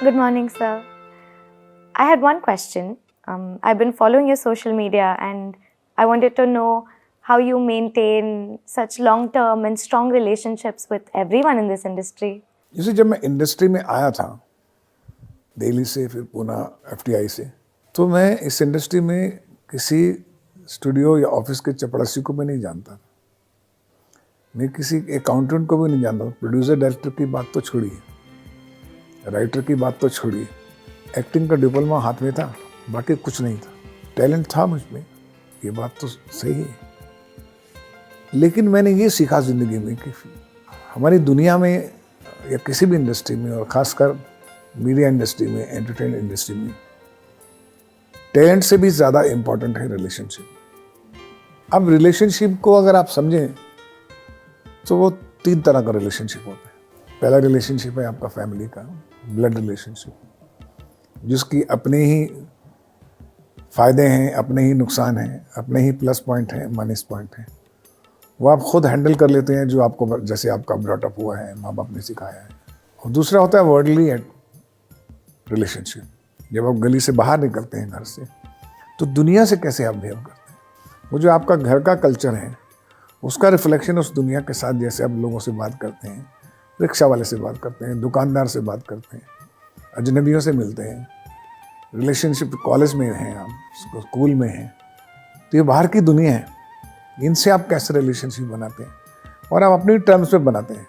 Good morning, sir. I had one question. I've been following your social media and I wanted to know how you maintain such long-term and strong relationships with everyone in this industry. जैसे जब मैं industry में आया था दिल्ली से फिर Pune FTI से, तो मैं इस इंडस्ट्री में किसी स्टूडियो या ऑफिस के चपरासी को भी नहीं जानता। मैं किसी अकाउंटेंट को भी नहीं जानता। प्रोड्यूसर डायरेक्टर की बात तो छोड़िए, राइटर की बात तो छोड़िए, एक्टिंग का डिप्लोमा हाथ में था, बाकी कुछ नहीं था। टैलेंट था मुझ में, ये बात तो सही है, लेकिन मैंने ये सीखा ज़िंदगी में कि हमारी दुनिया में या किसी भी इंडस्ट्री में, और ख़ासकर मीडिया इंडस्ट्री में, एंटरटेनमेंट इंडस्ट्री में, टैलेंट से भी ज़्यादा इम्पॉर्टेंट है रिलेशनशिप। अब रिलेशनशिप को अगर आप समझें तो वो 3 तरह का रिलेशनशिप होता है। पहला रिलेशनशिप है आपका फैमिली का, ब्लड रिलेशनशिप, जिसकी अपने ही फ़ायदे हैं, अपने ही नुकसान हैं, अपने ही प्लस पॉइंट हैं, माइनस पॉइंट हैं। वो आप खुद हैंडल कर लेते हैं, जो आपको जैसे आपका ब्रॉटअप हुआ है, माँ बाप ने सिखाया है। और दूसरा होता है वर्ल्डली रिलेशनशिप। जब आप गली से बाहर निकलते हैं घर से, तो दुनिया से कैसे आप बिहेव करते हैं, वो जो आपका घर का कल्चर है उसका रिफ्लेक्शन उस दुनिया के साथ, जैसे आप लोगों से बात करते हैं, रिक्शा वाले से बात करते हैं, दुकानदार से बात करते हैं, अजनबियों से मिलते हैं, रिलेशनशिप कॉलेज में हैं आप, स्कूल में हैं, तो ये बाहर की दुनिया है। इनसे आप कैसे रिलेशनशिप बनाते हैं, और आप अपनी टर्म्स पे बनाते हैं,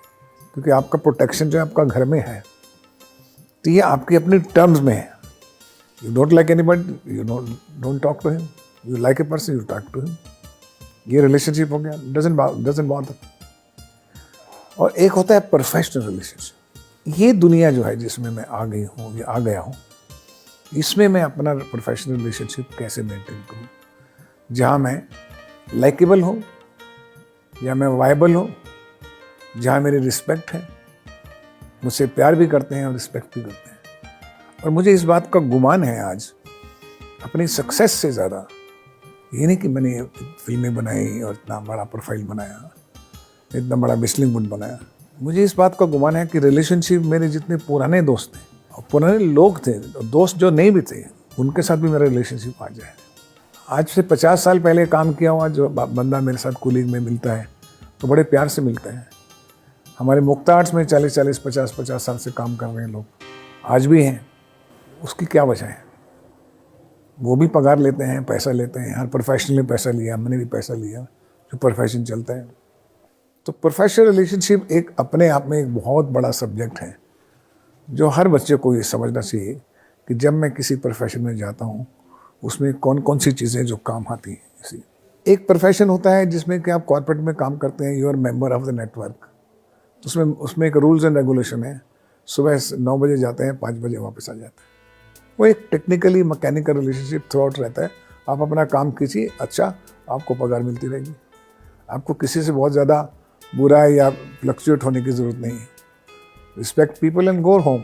क्योंकि आपका प्रोटेक्शन जो आपका घर में है, तो ये आपकी अपनी टर्म्स में है। You don't like anybody, you don't talk to him, you like a person, you talk to him. ये रिलेशनशिप हो गया, डजंट बॉदर। और एक होता है प्रोफेशनल रिलेशनशिप। ये दुनिया जो है जिसमें मैं आ गई हूँ या आ गया हूँ, इसमें मैं अपना प्रोफेशनल रिलेशनशिप कैसे मेंटेन करूँ, जहाँ मैं लाइकेबल हूँ या मैं वायबल हूँ, जहाँ मेरी रिस्पेक्ट है, मुझसे प्यार भी करते हैं और रिस्पेक्ट भी करते हैं। और मुझे इस बात का गुमान है आज, अपनी सक्सेस से ज़्यादा, ये नहीं कि मैंने फिल्में बनाई और इतना बड़ा प्रोफाइल बनाया, इतना बड़ा विस्लिंग बुड बनाया। मुझे इस बात का गुमान है कि रिलेशनशिप, मेरे जितने पुराने दोस्त थे और पुराने लोग थे, दोस्त जो नहीं भी थे, उनके साथ भी मेरा रिलेशनशिप आ जाए। आज से 50 साल पहले काम किया हुआ जो बंदा मेरे साथ कूलिंग में मिलता है, तो बड़े प्यार से मिलता है। हमारे मुक्ता आर्ट्स में 40-40, 50-50 साल से काम कर रहे हैं लोग, आज भी हैं। उसकी क्या वजह है? वो भी पगार लेते हैं, पैसा लेते हैं। हर प्रोफेशनल ने पैसा लिया, मैंने भी पैसा लिया, जो प्रोफेशन चलता है। तो प्रोफेशनल रिलेशनशिप एक अपने आप में एक बहुत बड़ा सब्जेक्ट है, जो हर बच्चे को ये समझना चाहिए कि जब मैं किसी प्रोफेशन में जाता हूँ, उसमें कौन कौन सी चीज़ें जो काम आती हैं। इसी एक प्रोफेशन होता है जिसमें कि आप कॉर्पोरेट में काम करते हैं, you are member of the network. तो उसमें एक रूल्स एंड रेगुलेशन है, सुबह 9 बजे जाते हैं, 5 बजे वापस आ जाते हैं। वो एक technically mechanical relationship through out रहता है। आप अपना काम कीजिए, अच्छा, आपको पगार मिलती रहेगी। आपको किसी से बहुत ज़्यादा बुरा या फ्लक्चुएट होने की ज़रूरत नहीं है। Respect people and go home.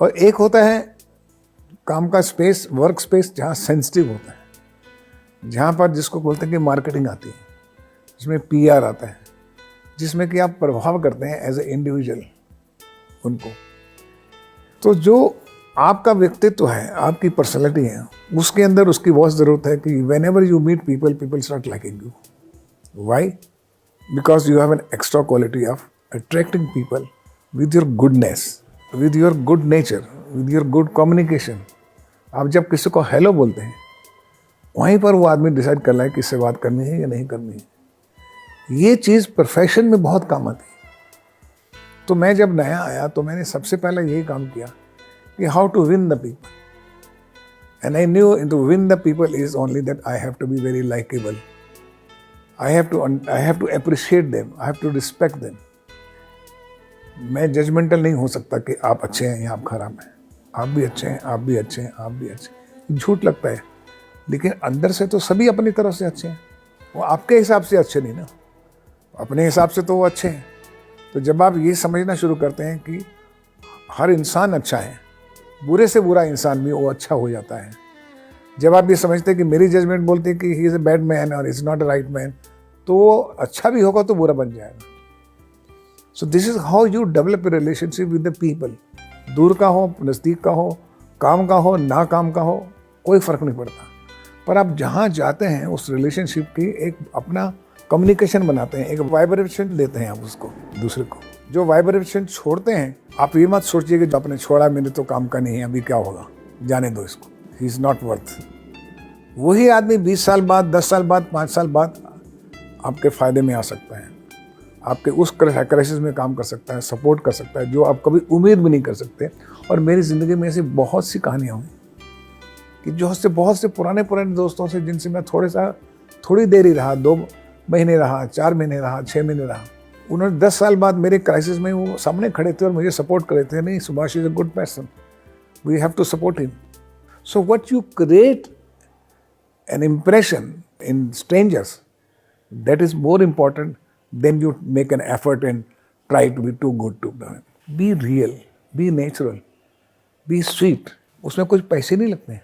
और एक होता है काम का स्पेस, वर्क स्पेस, जहाँ सेंसिटिव होता है, जहाँ पर जिसको बोलते हैं कि मार्केटिंग आती है, जिसमें PR आता है, जिसमें कि आप प्रभाव करते हैं एज ए इंडिविजुअल उनको। तो जो आपका व्यक्तित्व है, आपकी पर्सनैलिटी है, उसके अंदर उसकी बहुत ज़रूरत है कि whenever you meet people, people start liking you. Why? Because you have an extra quality of attracting people with your goodness, with your good nature, with your good communication. आप जब किसी को हेलो बोलते हैं, वहीं पर वो आदमी डिसाइड कर ले कि इससे बात करनी है या नहीं करनी है। ये चीज़ प्रोफेशन में बहुत काम आती है। तो मैं जब नया आया तो मैंने सबसे पहले यही काम किया कि how to win the people. And I knew to win the people is only that I have to be very likeable, I have to appreciate them, I have to respect them. मैं judgemental नहीं हो सकता कि आप अच्छे हैं या आप खराब हैं। आप भी अच्छे हैं, आप भी अच्छे हैं, आप भी अच्छे हैं। झूठ लगता है, लेकिन अंदर से तो सभी अपनी तरफ से अच्छे हैं। वो आपके हिसाब से अच्छे नहीं ना, अपने हिसाब से तो वो अच्छे हैं। तो जब आप ये समझना शुरू करते हैं कि हर इंसान अच्छा है, बुरे से बुरा इंसान भी वो अच्छा हो जाता है। जब आप ये समझते हैं कि मेरी जजमेंट बोलती है कि he is a bad man और is not a right man, तो वो अच्छा भी होगा तो बुरा बन जाएगा। So this is how you develop a relationship with the people, दूर का हो, नज़दीक का हो, काम का हो, ना काम का हो, कोई फ़र्क नहीं पड़ता। पर आप जहाँ जाते हैं उस रिलेशनशिप की एक अपना कम्युनिकेशन बनाते हैं, एक वाइब्रेशन देते हैं आप उसको दूसरे को। जो वाइब्रेशन छोड़ते हैं, आप ये मत सोचिए कि जो आपने छोड़ा मेरे तो काम का नहीं है, अभी क्या होगा, जाने दो इसको, ही इज़ नॉट वर्थ। वही आदमी 20 साल बाद, 10 साल बाद, 5 साल बाद आपके फ़ायदे में आ सकता है, आपके उस क्राइसिस में काम कर सकता है, सपोर्ट कर सकता है जो आप कभी उम्मीद भी नहीं कर सकते। और मेरी ज़िंदगी में ऐसी बहुत सी कहानियाँ हुई कि जो से बहुत से पुराने दोस्तों से जिनसे मैं थोड़ी देर ही रहा, 2 महीने रहा, 4 महीने रहा, 6 महीने रहा, उन्होंने 10 साल बाद मेरे क्राइसिस में वो सामने खड़े थे और मुझे सपोर्ट कर रहे थे, नहीं Subhash is a good person, we have to support him. So what you create an impression in strangers, that is more important than you make an effort and try to be too good to them. Be real, be natural, be sweet. उसमें कुछ पैसे नहीं लगते हैं,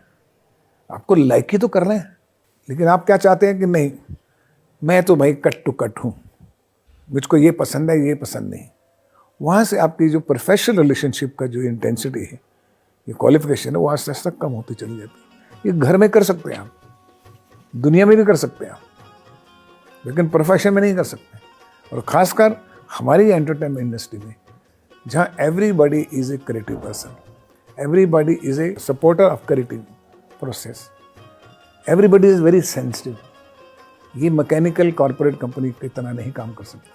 आपको like he तो कर रहे हैं। लेकिन आप क्या चाहते हैं कि नहीं, मैं तो भाई कट टू कट हूँ, मुझको ये पसंद है, ये पसंद नहीं। वहाँ से आपकी जो प्रोफेशनल रिलेशनशिप का जो इंटेंसिटी है, ये क्वालिफिकेशन है, वो आस्ते आस्ते कम होती चली जाती है। ये घर में कर सकते हैं आप, दुनिया में भी कर सकते हैं आप, लेकिन प्रोफेशन में नहीं कर सकते। और ख़ासकर हमारी एंटरटेनमेंट इंडस्ट्री में, जहाँ everybody is a creative person, everybody is a supporter of creative process, everybody is very sensitive. ये मैकेनिकल कॉरपोरेट कंपनी की तरह नहीं काम कर सकते।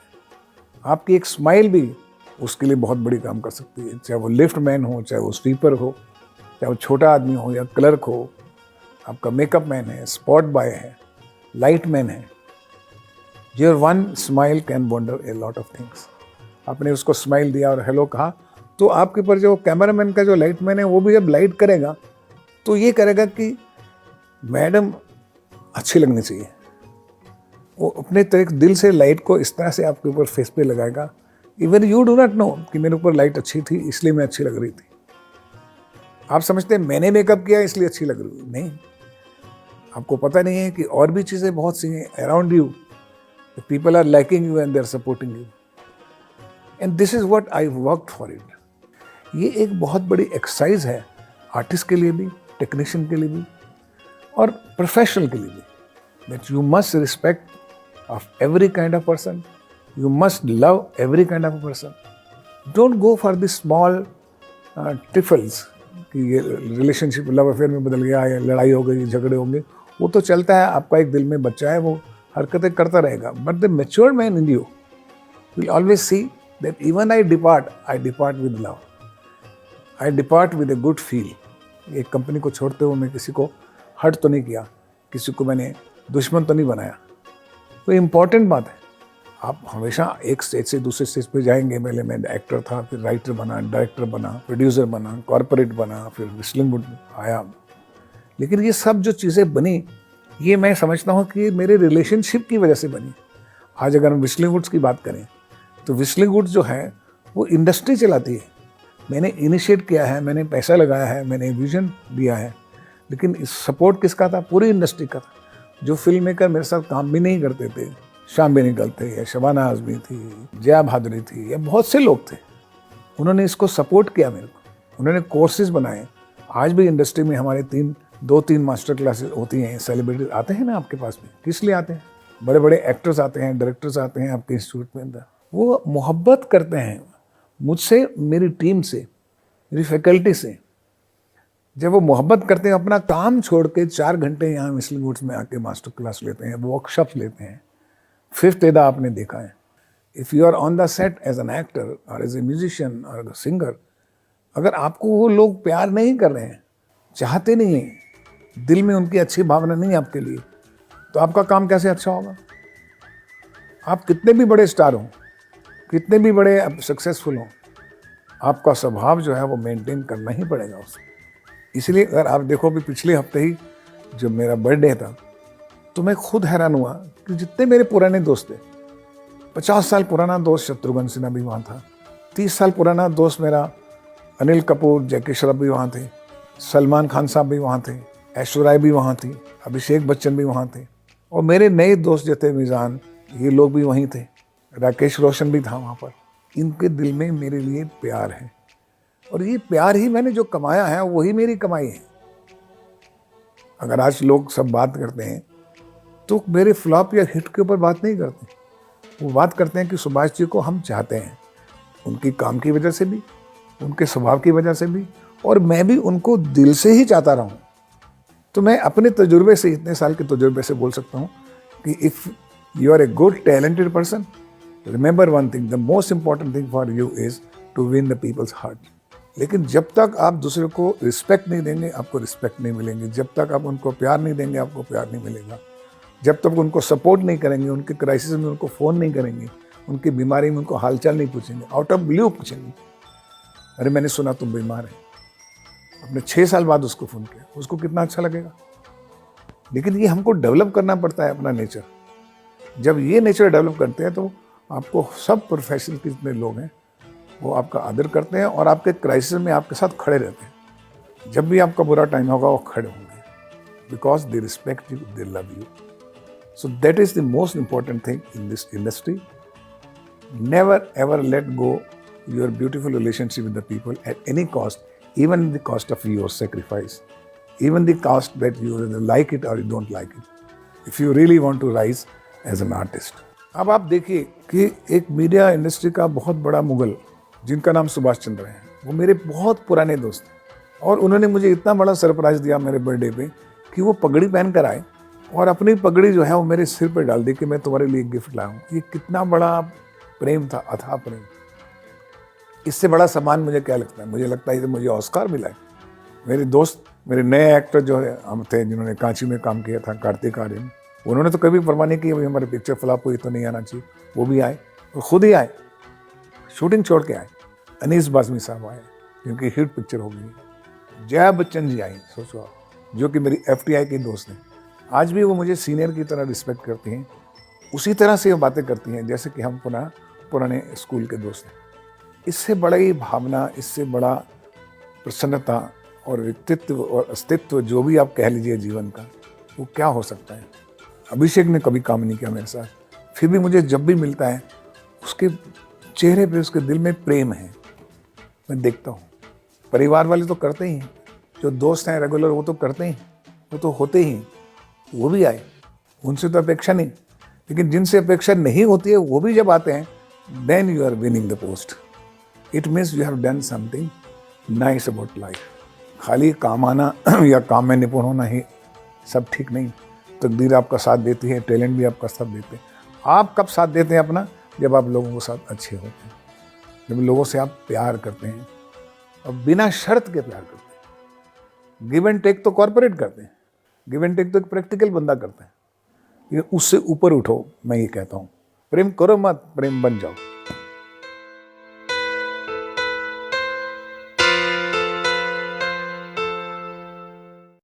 आपकी एक स्माइल भी उसके लिए बहुत बड़ी काम कर सकती है, चाहे वो लिफ्ट मैन हो, चाहे वो स्वीपर हो, चाहे वो छोटा आदमी हो या क्लर्क हो, आपका मेकअप मैन है, स्पॉट बॉय है, लाइट मैन है। Your one smile can wonder a lot of things. आपने उसको स्माइल दिया और हेलो कहा, तो आपके ऊपर जो कैमरामैन का जो लाइट मैन है वो भी जब लाइट करेगा तो ये करेगा कि मैडम अच्छी लगनी चाहिए। वो अपने तरीके दिल से लाइट को इस तरह से आपके ऊपर फेस पे लगाएगा, even you do not know कि मेरे ऊपर लाइट अच्छी थी इसलिए मैं अच्छी लग रही थी। आप समझते हैं मैंने मेकअप किया इसलिए अच्छी लग रही हूँ, नहीं। आपको पता नहीं है कि और भी चीज़ें बहुत सी हैं around you. The people are liking you and they are supporting you. And this is what I worked for it. ये एक बहुत बड़ी एक्सरसाइज है आर्टिस्ट के लिए भी, टेक्नीशियन के लिए भी और प्रोफेशनल के लिए भी। That you must respect of every kind of person. You must love every kind of a person. Don't go for the small trifles कि ये रिलेशनशिप लव अफेयर में बदल गया या लड़ाई हो गई, झगड़े होंगे, वो तो चलता है। आपका एक दिल में बच्चा है, वो हरकतें करता रहेगा। But the mature man in you will always see that even I depart with love, I depart with a good feel. एक कंपनी को छोड़ते हुए मैं किसी को हर्ट तो नहीं किया, किसी को मैंने दुश्मन तो नहीं बनाया। तो इम्पॉर्टेंट बात है। आप हमेशा एक स्टेज से दूसरे स्टेज पे जाएंगे। पहले मैं एक्टर था, फिर राइटर बना, डायरेक्टर बना, प्रोड्यूसर बना, कॉरपोरेट बना, फिर विस्लिंग वुड आया। लेकिन ये सब जो चीज़ें बनी, ये मैं समझता हूँ कि मेरे रिलेशनशिप की वजह से बनी। आज अगर हम विस्लिंग वुड्स की बात करें तो विस्लिंग वुड्स जो है वो इंडस्ट्री चलाती है। मैंने इनिशिएट किया है, मैंने पैसा लगाया है, मैंने विजन दिया है, लेकिन इस सपोर्ट किसका था? पूरी इंडस्ट्री का था। जो फिल्म मेकर मेरे साथ काम भी नहीं करते थे, श्याम बेनेगल थे या शबाना आज़मी थी, जया भादुरी थी या बहुत से लोग थे, उन्होंने इसको सपोर्ट किया मेरे को। उन्होंने कोर्सेज बनाए। आज भी इंडस्ट्री में हमारे 2-3 मास्टर क्लासेस होती हैं। सेलिब्रिटी आते हैं ना आपके पास में, किस लिए आते हैं? बड़े बड़े एक्टर्स आते हैं, डायरेक्टर्स आते हैं आपके इंस्टीट्यूट में अंदर। वो मोहब्बत करते हैं मुझसे, मेरी टीम से, मेरी फैकल्टी से। जब वो मोहब्बत करते हैं, अपना काम छोड़ के 4 घंटे यहाँ विस्लिंग वुड्स में आके मास्टर क्लास लेते हैं, वर्कशॉप लेते हैं। फिफ्थ एदा आपने देखा है। If you are on the set as an actor और एज ए म्यूजिशियन और सिंगर, अगर आपको वो लोग प्यार नहीं कर रहे हैं, चाहते नहीं हैं, दिल में उनकी अच्छी भावना नहीं है आपके लिए, तो आपका काम कैसे अच्छा होगा? आप कितने भी बड़े स्टार हों, कितने भी बड़े सक्सेसफुल हों, आपका स्वभाव जो है वो मेंटेन करना ही पड़ेगा उसको। इसलिए अगर आप देखो भी पिछले हफ्ते ही जब मेरा बर्थडे था, तो मैं खुद हैरान हुआ कि जितने मेरे पुराने दोस्त थे, 50 साल पुराना दोस्त शत्रुघ्न सिन्हा भी वहाँ था, 30 साल पुराना दोस्त मेरा अनिल कपूर, जैकी श्रॉफ भी वहाँ थे, सलमान खान साहब भी वहाँ थे, ऐश्वर्या राय भी वहाँ थी, अभिषेक बच्चन भी वहाँ थे, और मेरे नए दोस्त जो थे मिजान, ये लोग भी वहीं थे, राकेश रोशन भी था वहाँ पर। इनके दिल में मेरे लिए प्यार है। और ये प्यार ही मैंने जो कमाया है वही मेरी कमाई है। अगर आज लोग सब बात करते हैं तो मेरे फ्लॉप या हिट के ऊपर बात नहीं करते, वो बात करते हैं कि सुभाष जी को हम चाहते हैं, उनकी काम की वजह से भी, उनके स्वभाव की वजह से भी, और मैं भी उनको दिल से ही चाहता रहा हूँ। तो मैं अपने तजुर्बे से, इतने साल के तजुर्बे से बोल सकता हूँ कि if you are a good talented person, remember one thing, the most important thing for you is to win the people's heart. लेकिन जब तक आप दूसरे को रिस्पेक्ट नहीं देंगे, आपको रिस्पेक्ट नहीं मिलेंगे। जब तक आप उनको प्यार नहीं देंगे, आपको प्यार नहीं मिलेगा। जब तक उनको सपोर्ट नहीं करेंगे, उनके क्राइसिस में उनको फ़ोन नहीं करेंगे, उनकी बीमारी में उनको हालचाल नहीं पूछेंगे, आउट ऑफ ब्लू पूछेंगे, अरे मैंने सुना तुम बीमार है, आपने 6 साल बाद उसको फ़ोन किया, उसको कितना अच्छा लगेगा। लेकिन ये हमको डेवलप करना पड़ता है अपना नेचर। जब ये नेचर डेवलप करते हैं तो आपको सब प्रोफेशन के जितने लोग हैं वो आपका आदर करते हैं और आपके क्राइसिस में आपके साथ खड़े रहते हैं। जब भी आपका बुरा टाइम होगा वो खड़े होंगे, because they respect you, they love you. So that is the most important thing in this industry. Never ever let go your beautiful relationship with the people at any cost, even the cost of your sacrifice, even the cost that you like it or you don't like it, if you really want to rise as an artist. अब आप देखिए कि एक media industry का बहुत बड़ा मुगल जिनका नाम सुभाष चंद्र है, वो मेरे बहुत पुराने दोस्त हैं और उन्होंने मुझे इतना बड़ा सरप्राइज दिया मेरे बर्थडे पे कि वो पगड़ी पहन कर आए और अपनी पगड़ी जो है वो मेरे सिर पे डाल दी कि मैं तुम्हारे लिए गिफ्ट लाया हूँ। ये कितना बड़ा प्रेम था, अथाह प्रेम। इससे बड़ा सम्मान मुझे क्या लगता है? मुझे लगता है कि मुझे ऑस्कार मिला है। मेरे दोस्त, मेरे नए एक्टर जो है हम थे जिन्होंने कांची में काम किया था, कार्तिक आर्यन, उन्होंने तो कभी परवाह नहीं की भाई हमारी पिक्चर फ्लॉप हुई तो नहीं आना चाहिए। वो भी आए और खुद ही आए, शूटिंग छोड़ के आए। अनीस बाज़मी साहब आए क्योंकि हिट पिक्चर हो गई। जया बच्चन जी आई, सोचो आप, जो कि मेरी FTI की दोस्त हैं। आज भी वो मुझे सीनियर की तरह रिस्पेक्ट करती हैं, उसी तरह से वो बातें करती हैं जैसे कि हम पुराने स्कूल के दोस्त हैं। इससे बड़ा ही भावना, इससे बड़ा प्रसन्नता और व्यक्तित्व और अस्तित्व जो भी आप कह लीजिए जीवन का, वो क्या हो सकता है। अभिषेक ने कभी काम नहीं किया मेरे साथ, फिर भी मुझे जब भी मिलता है उसके चेहरे पे, उसके दिल में प्रेम है, मैं देखता हूँ। परिवार वाले तो करते ही हैं, जो दोस्त हैं रेगुलर वो तो करते ही, वो तो होते ही, वो भी आए, उनसे तो अपेक्षा नहीं। लेकिन जिनसे अपेक्षा नहीं होती है वो भी जब आते हैं, then you are winning the post. It means you have done something nice about life. खाली काम आना या काम में निपुण होना ही सब ठीक नहीं। तकदीर आपका साथ देती है, टैलेंट भी आपका साथ देते हैं। आप कब साथ देते हैं अपना? जब आप लोगों के साथ अच्छे होते हैं, जब लोगों से आप प्यार करते हैं और बिना शर्त के प्यार करते हैं। गिव एंड टेक तो कॉर्पोरेट करते हैं, गिव एंड टेक तो एक प्रैक्टिकल बंदा करता है। ये उससे ऊपर उठो, मैं ये कहता हूँ। प्रेम करो मत, प्रेम बन जाओ।